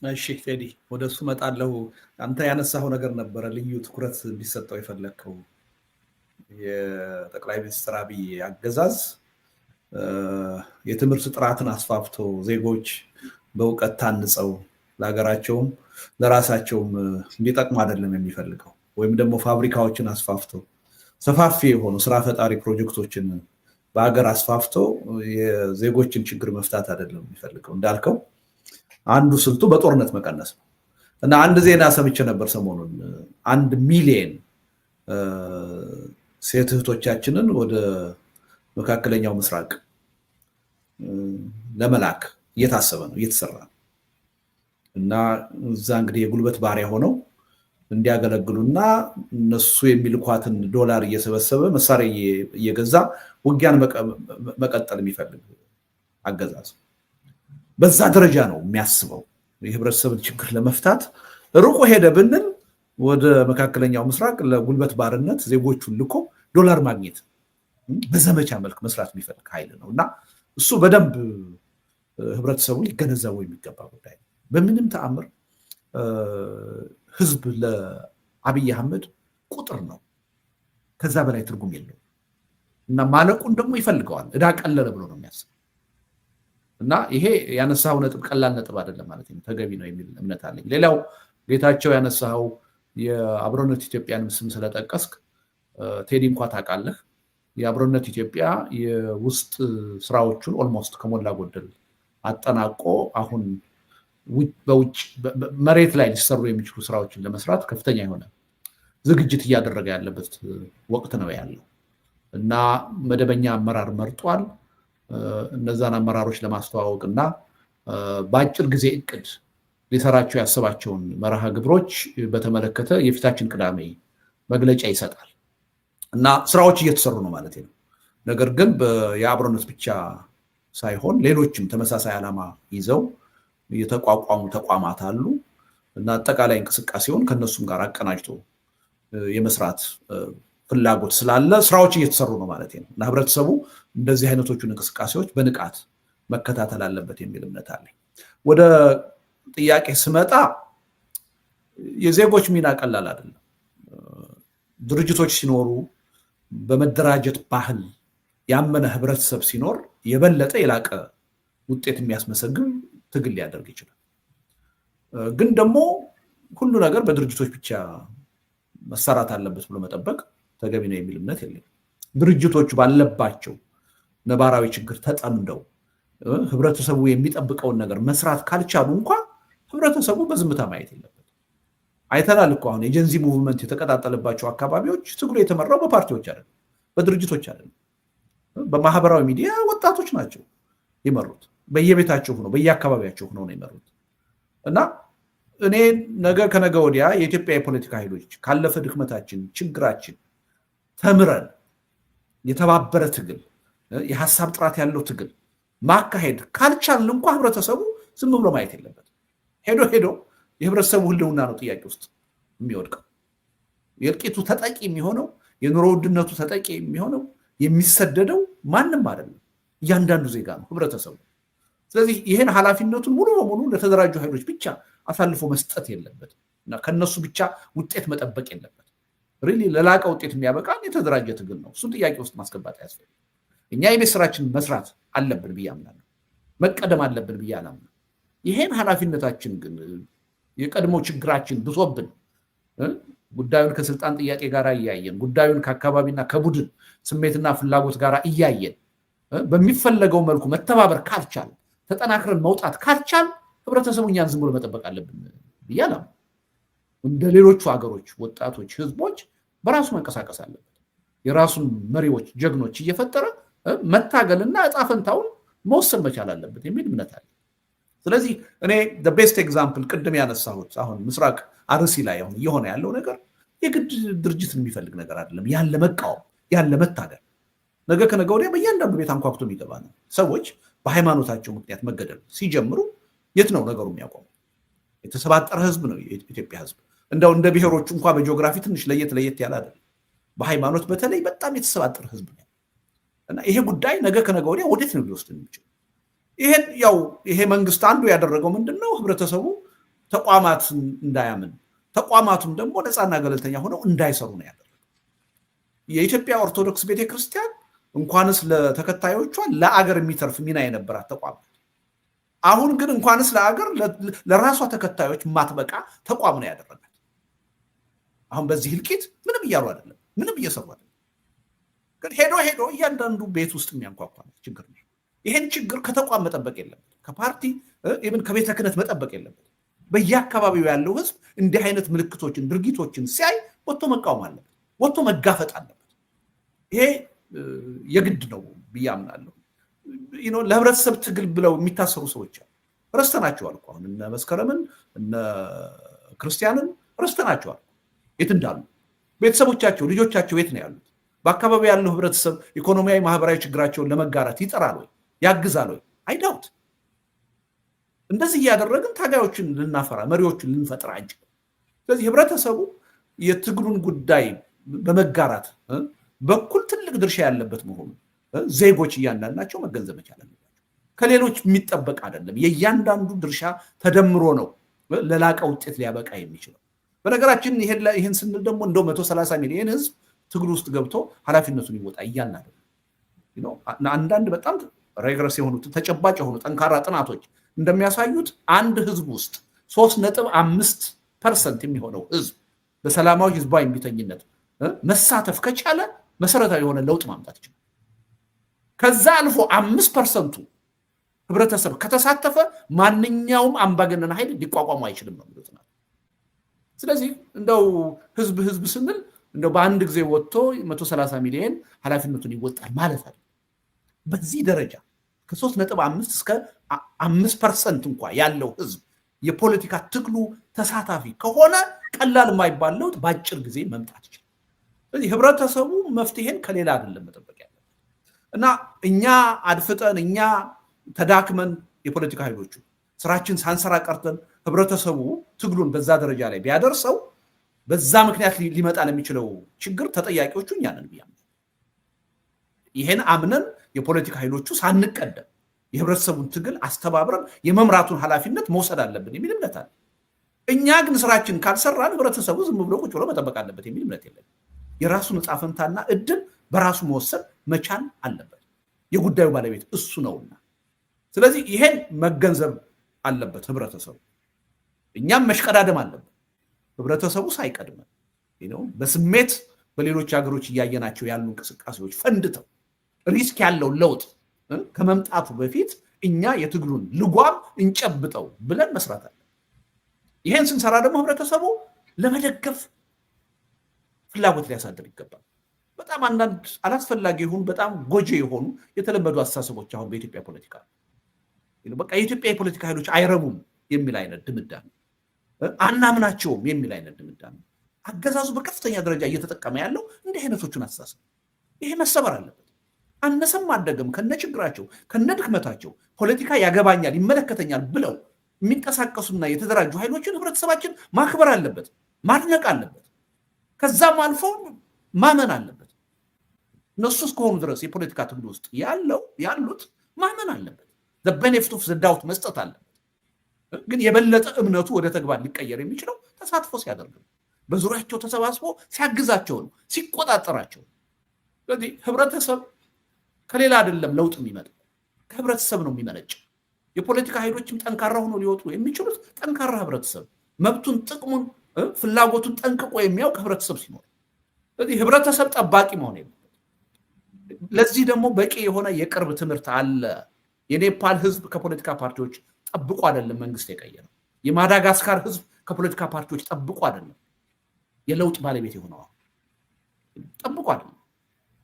እሺ ቴዲ ወደሱ መጣለው። አንተ ያነሳው ነገር ነበረ ልዩ ትኩረት እንዲሰጠው የፈለከው የጠቅላይ ሚኒስትር አብይ አገዛዝ የትምህርት ጥራትን አስፋፍቶ ዜጎች በእውቀት ታንጸው ለሀገራቸውም ለራሳቸውም እንዲጠቅሙ አይደለም የሚፈልገው። ወይም ደግሞ ፋብሪካዎችን አስፋፍቶ ሰፋፊ የሆኑ ስራ ፈጣሪ ፕሮጀክቶችን በሀገር አስፋፍቶ የዜጎችን ችግር መፍታት አይደለም የሚፈልገው። እንዳልከው አንዱ ስልቱ በጦርነት መቀነስ ነው እና አንድ ዜና ሰምቼ ነበር ሰሞኑን 1 ሚሊዮን ሴት እህቶቻችንን ወደ መካከለኛው ምስራቅ ለመላክ እየታሰበ ነው እየተሰራ ነው እና እዛ እንግዲህ የጉልበት ባሪያ ሆነው እንዲያገለግሉና እነሱ የሚልኳትን ዶላር እየሰበሰበ መሳሪያ እየገዛ ውጊያን መቀጠል የሚፈልግ አገዛዝ በዛ ደረጃ ነው የሚያስበው። የህብረተሰብን ችግር ለመፍታት ሩቆ ሄደ ብንል ወደ መካከለኛው ምስራቅ ለጉልበት ባርነት ዜጎቹን ልኮ ዶላር ማግኘት በዘመቻ መልክ መስራት የሚፈልግ ኃይል ነው እና እሱ በደንብ ህብረተሰቡ ሊገነዘበው የሚገባ ጉዳይ ነው። በምንም ተአምር ህዝብ ለአብይ አህመድ ቁጥር ነው፣ ከዛ በላይ ትርጉም የለውም እና ማለቁን ደግሞ ይፈልገዋል። እዳ ቀለለ ብሎ ነው የሚያስብ እና ይሄ ያነሳው ነጥብ ቀላል ነጥብ አይደለም ማለት ነው፣ ተገቢ ነው የሚል እምነት አለኝ። ሌላው ጌታቸው ያነሳው የአብሮነት ኢትዮጵያን ስም ስለጠቀስክ ቴዲ እንኳ ታውቃለህ፣ የአብሮነት ኢትዮጵያ የውስጥ ስራዎቹን ኦልሞስት ከሞላ ጎደል አጠናቆ አሁን በውጭ መሬት ላይ ሊሰሩ የሚችሉ ስራዎችን ለመስራት ከፍተኛ የሆነ ዝግጅት እያደረገ ያለበት ወቅት ነው ያለው እና መደበኛ አመራር መርጧል። እነዛን አመራሮች ለማስተዋወቅ እና በአጭር ጊዜ እቅድ ሊሰራቸው ያሰባቸውን መርሃ ግብሮች በተመለከተ የፊታችን ቅዳሜ መግለጫ ይሰጣል እና ስራዎች እየተሰሩ ነው ማለት ነው። ነገር ግን የአብሮነት ብቻ ሳይሆን ሌሎችም ተመሳሳይ ዓላማ ይዘው የተቋቋሙ ተቋማት አሉ እና አጠቃላይ እንቅስቃሴውን ከነሱም ጋር አቀናጅቶ የመስራት ፍላጎት ስላለ ስራዎች እየተሰሩ ነው ማለት ነው እና ህብረተሰቡ እንደዚህ አይነቶቹን እንቅስቃሴዎች በንቃት መከታተል አለበት የሚል እምነት አለኝ። ወደ ጥያቄ ስመጣ የዜጎች ሚና ቀላል አይደለም። ድርጅቶች ሲኖሩ በመደራጀት ባህል ያመነ ህብረተሰብ ሲኖር የበለጠ የላቀ ውጤት የሚያስመሰግን ትግል ሊያደርግ ይችላል። ግን ደግሞ ሁሉ ነገር በድርጅቶች ብቻ መሰራት አለበት ብሎ መጠበቅ ተገቢ ነው የሚል እምነት የለኝም። ድርጅቶቹ ባለባቸው ነባራዊ ችግር ተጠምደው ህብረተሰቡ የሚጠብቀውን ነገር መስራት ካልቻሉ እንኳን ህብረተሰቡ በዝምታ ማየት የለበት። አይተናል እኮ አሁን የጀንዚ ሙቭመንት የተቀጣጠለባቸው አካባቢዎች ትግሉ የተመራው በፓርቲዎች አይደለም፣ በድርጅቶች አይደለም፣ በማህበራዊ ሚዲያ ወጣቶች ናቸው የመሩት። በየቤታቸው ሆነው በየአካባቢያቸው ሆነው ነው የመሩት እና እኔ ነገ ከነገ ወዲያ የኢትዮጵያ የፖለቲካ ኃይሎች ካለፈ ድክመታችን ችግራችን ተምረን የተባበረ ትግል የሀሳብ ጥራት ያለው ትግል ማካሄድ ካልቻልን እንኳ ህብረተሰቡ ዝም ብሎ ማየት የለበት። ሄዶ ሄዶ የህብረተሰቡ ህልውና ነው ጥያቄ ውስጥ የሚወድቀው። የእልቂቱ ተጠቂ የሚሆነው የኑሮ ውድነቱ ተጠቂ የሚሆነው የሚሰደደው ማንም አይደለም፣ እያንዳንዱ ዜጋ ነው ህብረተሰቡ። ስለዚህ ይህን ኃላፊነቱን ሙሉ በሙሉ ለተደራጁ ኃይሎች ብቻ አሳልፎ መስጠት የለበት እና ከነሱ ብቻ ውጤት መጠበቅ የለበት። ሪሊ ለላቀ ውጤት የሚያበቃን የተደራጀ ትግል ነው። እሱን ጥያቄ ውስጥ ማስገባት ያስፈልጋል። እኛ የቤት ስራችንን መስራት አለብን ብዬ አምናለሁ። መቀደም አለብን ብዬ አላምንም። ይሄን ኃላፊነታችን ግን የቀድሞ ችግራችን ብሶብን ጉዳዩን ከስልጣን ጥያቄ ጋር እያየን ጉዳዩን ከአካባቢና ከቡድን ስሜትና ፍላጎት ጋር እያየን በሚፈለገው መልኩ መተባበር ካልቻል፣ ተጠናክረን መውጣት ካልቻል ህብረተሰቡ እኛን ዝም ብሎ መጠበቅ አለብን ብዬ አላምንም። እንደ ሌሎቹ ሀገሮች ወጣቶች፣ ህዝቦች በራሱ መንቀሳቀስ አለበት። የራሱን መሪዎች፣ ጀግኖች እየፈጠረ መታገልና እጣ ፈንታውን መወሰን መቻል አለበት የሚል እምነት አለ። ስለዚህ እኔ ቤስት ኤግዛምፕል ቅድም ያነሳሁት አሁን ምስራቅ አርሲ ላይ አሁን እየሆነ ያለው ነገር የግድ ድርጅትን የሚፈልግ ነገር አይደለም። ያለ መቃወም ያለ መታገል ነገ ከነገ ወዲያ በእያንዳንዱ ቤት አንኳኩቶ የሚገባ ነው። ሰዎች በሃይማኖታቸው ምክንያት መገደል ሲጀምሩ የት ነው ነገሩ የሚያቆመው? የተሰባጠረ ህዝብ ነው የኢትዮጵያ ህዝብ። እንደው እንደ ብሔሮቹ እንኳ በጂኦግራፊ ትንሽ ለየት ያለ አይደለም። በሃይማኖት በተለይ በጣም የተሰባጠረ ህዝብ ነው እና ይሄ ጉዳይ ነገ ከነገ ወዲያ ወዴት ነው ሊወስድ የሚችል? ይሄ መንግስት አንዱ ያደረገው ምንድነው? ህብረተሰቡ ተቋማት እንዳያምን ተቋማቱም ደግሞ ነፃና ገለልተኛ ሆነው እንዳይሰሩ ነው ያደረገው። የኢትዮጵያ ኦርቶዶክስ ቤተክርስቲያን እንኳንስ ለተከታዮቿ ለአገር የሚተርፍ ሚና የነበራት ተቋም። አሁን ግን እንኳንስ ለአገር ለራሷ ተከታዮች ማትበቃ ተቋም ነው ያደረጋት። አሁን በዚህ ህልቂት ምንም እያሉ አይደለም፣ ምንም እየሰሩ አይደለም። ግን ሄዶ ሄዶ እያንዳንዱ ቤት ውስጥ የሚያንኳኳ ችግር ነው። ይሄን ችግር ከተቋም መጠበቅ የለበት፣ ከፓርቲ ኢቭን ከቤተ ክህነት መጠበቅ የለበት። በየአካባቢው ያለው ህዝብ እንዲህ አይነት ምልክቶችን ድርጊቶችን ሲያይ ወጥቶ መቃወም አለበት፣ ወጥቶ መጋፈጥ አለበት። ይሄ የግድ ነው ብዬ አምናለሁ። ለህብረተሰብ ትግል ብለው የሚታሰሩ ሰዎች አሉ። ረስተናቸዋል እኮ አሁን እነ መስከረምን እነ ክርስቲያንን ረስተናቸዋል። የት እንዳሉ ቤተሰቦቻቸው ልጆቻቸው የት ነው ያሉት? በአካባቢ ያለው ህብረተሰብ ኢኮኖሚያዊ ማህበራዊ ችግራቸውን ለመጋራት ይጠራል ወይ ያግዛል ወይ? አይዳውት። እንደዚህ እያደረግን ታጋዮችን ልናፈራ መሪዎችን ልንፈጥር አንችልም። ስለዚህ ህብረተሰቡ የትግሉን ጉዳይ በመጋራት በኩል ትልቅ ድርሻ ያለበት መሆኑ ዜጎች እያንዳንዳቸው መገንዘብ መቻል አለባቸው። ከሌሎች የሚጠበቅ አይደለም። የእያንዳንዱ ድርሻ ተደምሮ ነው ለላቀ ውጤት ሊያበቃ የሚችለው። በነገራችን ይህን ስንል ደግሞ እንደው 130 ሚሊዮን ህዝብ ትግል ውስጥ ገብቶ ኃላፊነቱን ይወጣ እያልን አይደለም። አንዳንድ በጣም ሬግረስ የሆኑ ተጨባጭ የሆኑ ጠንካራ ጥናቶች እንደሚያሳዩት አንድ ህዝብ ውስጥ 3.5% የሚሆነው ህዝብ በሰላማዊ ህዝባዊ እምቢተኝነት መሳተፍ ከቻለ መሰረታዊ የሆነ ለውጥ ማምጣት ይችላል። ከዛ አልፎ 5%ቱ ህብረተሰብ ከተሳተፈ ማንኛውም አምባገነን ኃይል ሊቋቋሙ አይችልም ነው ማለት ነው። ስለዚህ እንደው ህዝብ ስንል እንደው በአንድ ጊዜ ወጥቶ 130 ሚሊዮን ኃላፊነቱን ይወጣል ማለት አይደለም። በዚህ ደረጃ ከ3.5 እስከ 5% እንኳ ያለው ህዝብ የፖለቲካ ትግሉ ተሳታፊ ከሆነ ቀላል የማይባል ለውጥ በአጭር ጊዜ መምጣት ይችላል። ስለዚህ ህብረተሰቡ መፍትሄን ከሌላ አይደለም መጠበቅ ያለበት እና እኛ አድፍጠን እኛ ተዳክመን የፖለቲካ ኃይሎቹ ስራችን ሳንሰራ ቀርተን ህብረተሰቡ ትግሉን በዛ ደረጃ ላይ ቢያደርሰው በዛ ምክንያት ሊመጣ ለሚችለው ችግር ተጠያቂዎቹ እኛ ነን ብያለሁ። ይሄን አምነን የፖለቲካ ኃይሎቹ ሳንቀደም የህብረተሰቡን ትግል አስተባብረን የመምራቱን ኃላፊነት መውሰድ አለብን የሚል እምነት አለ። እኛ ግን ስራችን ካልሰራን ህብረተሰቡ ዝም ብሎ ቁጭ ብሎ መጠበቅ አለበት የሚል እምነት የለም። የራሱን ዕጣ ፈንታና እድል በራሱ መወሰን መቻል አለበት። የጉዳዩ ባለቤት እሱ ነውና፣ ስለዚህ ይሄን መገንዘብ አለበት ህብረተሰቡ። እኛም መሽቀዳደም አለበት ህብረተሰቡ ሳይቀድመን በስሜት በሌሎች ሀገሮች እያየናቸው ያሉ እንቅስቃሴዎች ፈንድተው ሪስክ ያለው ለውጥ ከመምጣቱ በፊት እኛ የትግሉን ልጓም እንጨብጠው ብለን መስራት አለ። ይሄን ስንሰራ ደግሞ ህብረተሰቡ ለመደገፍ ፍላጎት ሊያሳድር ይገባል። በጣም አንዳንድ አላስፈላጊ የሆኑ በጣም ጎጂ የሆኑ የተለመዱ አስተሳሰቦች አሁን በኢትዮጵያ ፖለቲካ በቃ የኢትዮጵያ የፖለቲካ ኃይሎች አይረቡም የሚል አይነት ድምዳሜ፣ አናምናቸውም የሚል አይነት ድምዳሜ አገዛዙ በከፍተኛ ደረጃ እየተጠቀመ ያለው እንዲህ አይነቶቹን አስተሳሰብ ይሄ መሰበር አለበት። አነሰም አደገም ከነችግራቸው ከነድክመታቸው ፖለቲካ ያገባኛል ይመለከተኛል ብለው የሚንቀሳቀሱና የተደራጁ ኃይሎችን ህብረተሰባችን ማክበር አለበት፣ ማድነቅ አለበት፣ ከዛም አልፎ ማመን አለበት። እነሱ እስከሆኑ ድረስ የፖለቲካ ትግል ውስጥ ያሉት ማመን አለበት፣ ቤኔፊት ኦፍ ዘ ዳውት መስጠት አለበት። ግን የበለጠ እምነቱ ወደ ተግባር ሊቀየር የሚችለው ተሳትፎ ሲያደርግ ነው፣ በዙሪያቸው ተሰባስቦ ሲያግዛቸው ነው፣ ሲቆጣጠራቸው። ስለዚህ ህብረተሰብ ከሌላ አይደለም ለውጥ የሚመጣው ከህብረተሰብ ነው የሚመነጭ። የፖለቲካ ኃይሎችም ጠንካራ ሆኖ ሊወጡ የሚችሉት ጠንካራ ህብረተሰብ መብቱን፣ ጥቅሙን፣ ፍላጎቱን ጠንቅቆ የሚያውቅ ህብረተሰብ ሲኖር፣ ስለዚህ ህብረተሰብ ጠባቂ መሆን የለበት። ለዚህ ደግሞ በቂ የሆነ የቅርብ ትምህርት አለ። የኔፓል ህዝብ ከፖለቲካ ፓርቲዎች ጠብቆ አይደለም መንግስት የቀየረው። የማዳጋስካር ህዝብ ከፖለቲካ ፓርቲዎች ጠብቆ አይደለም የለውጥ ባለቤት የሆነው ጠብቆ አይደለም።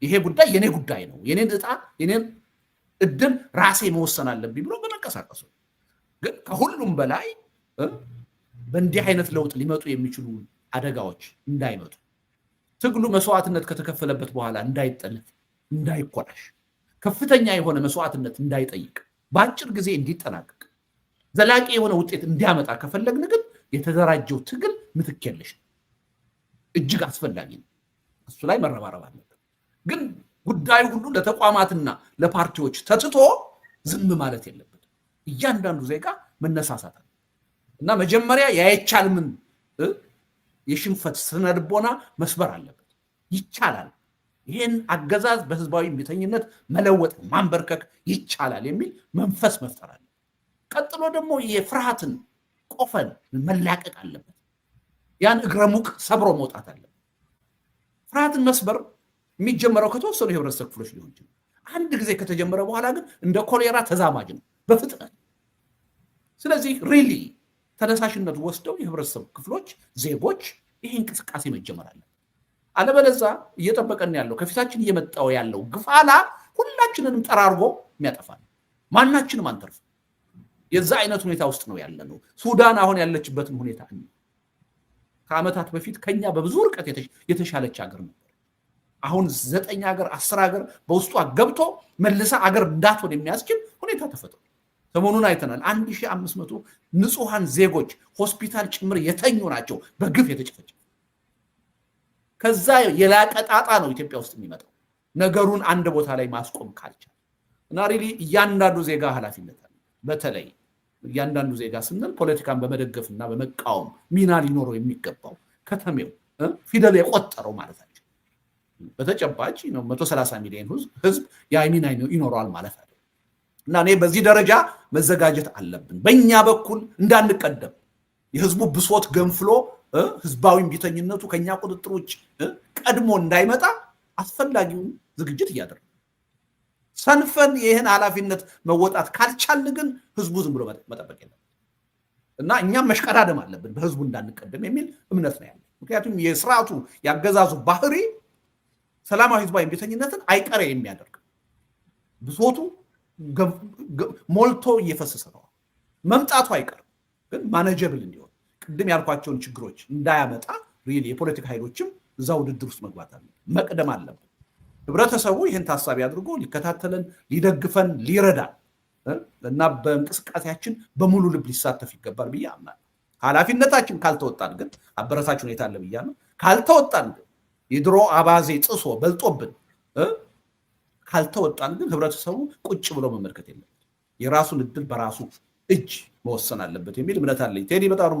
ይሄ ጉዳይ የኔ ጉዳይ ነው፣ የኔን ዕጣ የኔን እድል ራሴ መወሰን አለብኝ ብሎ በመንቀሳቀሱ ግን ከሁሉም በላይ በእንዲህ አይነት ለውጥ ሊመጡ የሚችሉ አደጋዎች እንዳይመጡ፣ ትግሉ መስዋዕትነት ከተከፈለበት በኋላ እንዳይጠለፍ፣ እንዳይኮላሽ፣ ከፍተኛ የሆነ መስዋዕትነት እንዳይጠይቅ፣ በአጭር ጊዜ እንዲጠናቀቅ፣ ዘላቂ የሆነ ውጤት እንዲያመጣ ከፈለግን ግን የተደራጀው ትግል ምትክ የለሽ ነው፣ እጅግ አስፈላጊ ነው። እሱ ላይ መረባረብ አለበት። ግን ጉዳዩ ሁሉ ለተቋማትና ለፓርቲዎች ተትቶ ዝም ማለት የለበት። እያንዳንዱ ዜጋ መነሳሳት አለ። እና መጀመሪያ ያይቻልምን የሽንፈት ስነልቦና መስበር አለበት። ይቻላል፣ ይህን አገዛዝ በህዝባዊ እምቢተኝነት መለወጥ ማንበርከክ ይቻላል የሚል መንፈስ መፍጠር አለ። ቀጥሎ ደግሞ የፍርሃትን ቆፈን መላቀቅ አለበት። ያን እግረ ሙቅ ሰብሮ መውጣት አለበት። ፍርሃትን መስበር የሚጀመረው ከተወሰኑ የህብረተሰብ ክፍሎች ሊሆን ይችላል። አንድ ጊዜ ከተጀመረ በኋላ ግን እንደ ኮሌራ ተዛማጅ ነው በፍጥነት። ስለዚህ ሪሊ ተነሳሽነት ወስደው የህብረተሰብ ክፍሎች ዜጎች ይህ እንቅስቃሴ መጀመር አለ። አለበለዛ እየጠበቀን ያለው ከፊታችን እየመጣው ያለው ግፋላ ሁላችንንም ጠራርጎ የሚያጠፋል። ማናችንም አንተርፍ። የዛ አይነት ሁኔታ ውስጥ ነው ያለነው። ሱዳን አሁን ያለችበትን ሁኔታ ከዓመታት በፊት ከኛ በብዙ ርቀት የተሻለች ሀገር ነበር። አሁን 9 ሀገር 10 ሀገር በውስጧ ገብቶ መልሳ ሀገር እንዳትሆን የሚያስችል ሁኔታ ተፈጥሯል። ሰሞኑን አይተናል። 1500 ንጹሃን ዜጎች ሆስፒታል ጭምር የተኙ ናቸው በግፍ የተጨፈጨፉ። ከዛ የላቀ ጣጣ ነው ኢትዮጵያ ውስጥ የሚመጣው ነገሩን አንድ ቦታ ላይ ማስቆም ካልቻለ እና ሪሊ እያንዳንዱ ዜጋ ኃላፊነት አለ። በተለይ እያንዳንዱ ዜጋ ስንል ፖለቲካን በመደገፍና በመቃወም ሚና ሊኖረው የሚገባው ከተሜው ፊደል የቆጠረው ማለታቸው በተጨባጭ 130 ሚሊዮን ህዝብ ሚና ይኖረዋል ማለት አይደለም። እና እኔ በዚህ ደረጃ መዘጋጀት አለብን። በእኛ በኩል እንዳንቀደም የህዝቡ ብሶት ገንፍሎ ህዝባዊ እምቢተኝነቱ ከኛ ቁጥጥር ውጭ ቀድሞ እንዳይመጣ አስፈላጊውን ዝግጅት እያደረግን ሰንፈን ይህን ኃላፊነት መወጣት ካልቻልን ግን ህዝቡ ዝም ብሎ መጠበቅ የለም እና እኛም መሽቀዳደም አለብን በህዝቡ እንዳንቀደም የሚል እምነት ነው ያለ። ምክንያቱም የስርዓቱ ያገዛዙ ባህሪ ሰላማዊ ህዝባዊ እምቢተኝነትን አይቀሬ የሚያደርግ ብሶቱ ሞልቶ እየፈሰሰ ነው። መምጣቱ አይቀርም፣ ግን ማኔጀብል እንዲሆን ቅድም ያልኳቸውን ችግሮች እንዳያመጣ ሪሊ የፖለቲካ ኃይሎችም እዛ ውድድር ውስጥ መግባት አለ መቅደም አለብን። ህብረተሰቡ ይህን ታሳቢ አድርጎ ሊከታተለን፣ ሊደግፈን፣ ሊረዳን እና በእንቅስቃሴያችን በሙሉ ልብ ሊሳተፍ ይገባል ብዬ አምናለሁ። ኃላፊነታችን ካልተወጣን ግን አበረታች ሁኔታ አለ ብያለሁ። ካልተወጣን ግን የድሮ አባዜ ጥሶ በልጦብን ካልተወጣን ግን ህብረተሰቡ ቁጭ ብሎ መመልከት የለም፣ የራሱን እድል በራሱ እጅ መወሰን አለበት የሚል እምነት አለኝ። ቴዲ በጣም